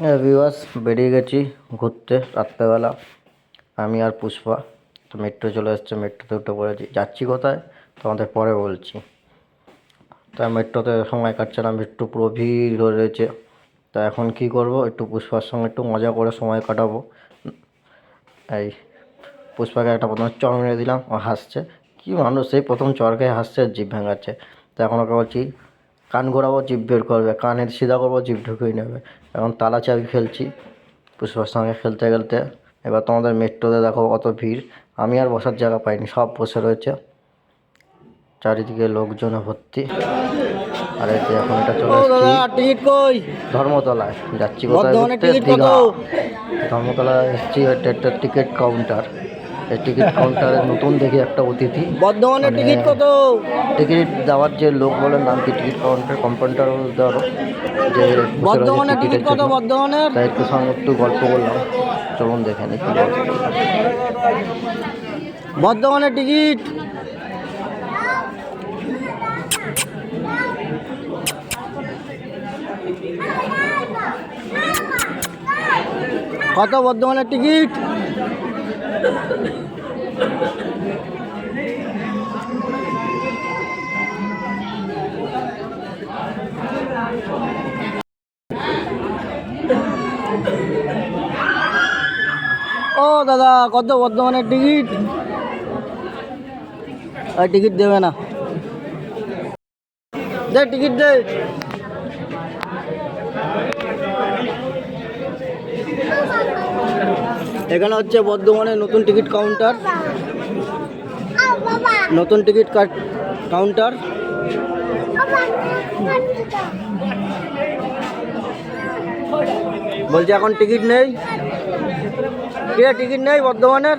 Viewers, বেরিয়ে গেছি ঘুরতে রাত্রেবেলা আমি আর পুষ্পা। তো মেট্রো চলে এসছে, মেট্রোতে উঠে পড়েছি। যাচ্ছি কোথায় তোমাদের পরে বলছি। তা মেট্রোতে সময় কাটছে না, মেট্রো পুরো ভিড় ধরে রয়েছে। তা এখন কি করব, একটু পুষ্পার সঙ্গে একটু মজা করে সময় কাটাবো। এই পুষ্পাকে একটা প্রথমে চড় মেরে দিলাম, ও হাসছে। কি মানুষ, সেই প্রথম চড় খেয়ে হাসছে আর জিভ ভেঙাচ্ছে। তো এখন ওকে বলছি কান ঘোরাবো, জিভ বের করবে, কানের সিধা করবো, জিভ ঢুকিয়ে নেবে। এখন তালা চাবি খেলছি পুষ্পার সঙ্গে খেলতে খেলতে। এবার তোমাদের মেট্রোতে দেখো কত ভিড়, আমি আর বসার জায়গা পাইনি, সব বসে রয়েছে, চারিদিকে লোকজনে ভর্তি। আর এই যে এখন এটা চলে এসেছি টিকিট কই? ধর্মতলায়। যাচ্ছি কোথায় ঘুরতে? দীঘা। ধর্মতলায় এসেছি, এটা একটা টিকিট কাউন্টার। এই টিকিট কাউন্টারে নতুন দেখি একটা অতিথি, বর্ধমানের টিকিট কত? টিকিট দেওয়ার যে লোক বলে নাম কি, টিকিট কাউন্টার ধরো, যে বসে রয়েছে টিকিটের জন্য। বর্ধমানের তাই একটু সঙ্গে একটু গল্প করলাম, চলুন দেখে নিই কি গল্প করলাম। বর্ধমানের টিকিট কত? বর্ধমানের টিকিট ও দাদা, কত বর্ধমানের টিকিট? আর টিকিট দেবে না, দে টিকিট দে। এখানে হচ্ছে বর্ধমানের নতুন টিকিট কাউন্টার, নতুন টিকিট কাউন্টার। বলছি এখন টিকিট নেই, টিকিট নেই বর্ধমানের।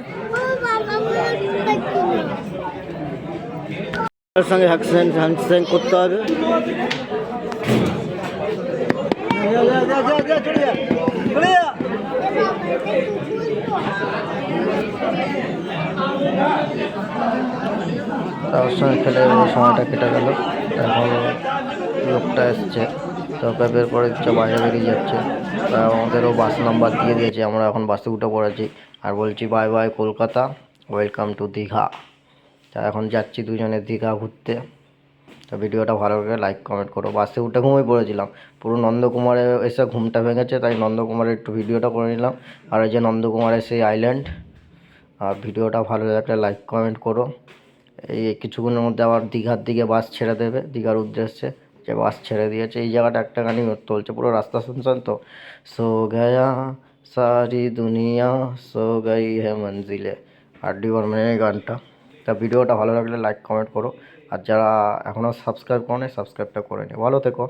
তার সঙ্গে হ্যান্ডশেক করতে হবে। তার সঙ্গে খেলে সময়টা কেটে গেল। এখন লোকটা এসছে, তো ওকে বের করে দিচ্ছে, বাইরে বেরিয়ে যাচ্ছে। তা আমাদেরও বাস নাম্বার দিয়ে দিয়েছে, আমরা এখন বাসে উঠে পড়েছি। আর বলছি bye bye Kolkata, welcome to Digha. তা এখন যাচ্ছি দুজনে দীঘা ঘুরতে। তা ভিডিওটা ভালো করে লাইক কমেন্ট করো। বাসে উঠে ঘুমিয়ে পড়েছিলাম, পুরো নন্দকুমারে এসে ঘুমটা ভেঙেছে, তাই নন্দকুমারে একটু ভিডিওটা করে নিলাম। আর এই যে নন্দকুমারের সেই আইল্যান্ড। আর ভিডিওটা ভালো লাগলে লাইক কমেন্ট করো। এই কিছুক্ষণের মধ্যে আবার দীঘার দিকে বাস ছেড়ে দেবে, দীঘার উদ্দেশ্যে। যে বাস ছেড়ে দিয়েছে, এই জায়গাটা একটা গানই চলছে, পুরো রাস্তা শুনছেন তো। সো গয়া সারি দুনিয়া, সো গাই হে মঞ্জিলে, আর.ডি বর্মনের এই গানটা। তা ভিডিওটা ভালো লাগলে লাইক কমেন্ট করো। আর যারা এখনও সাবস্ক্রাইব করো নি, সাবস্ক্রাইবটা করে নিও। ভালো থেকো।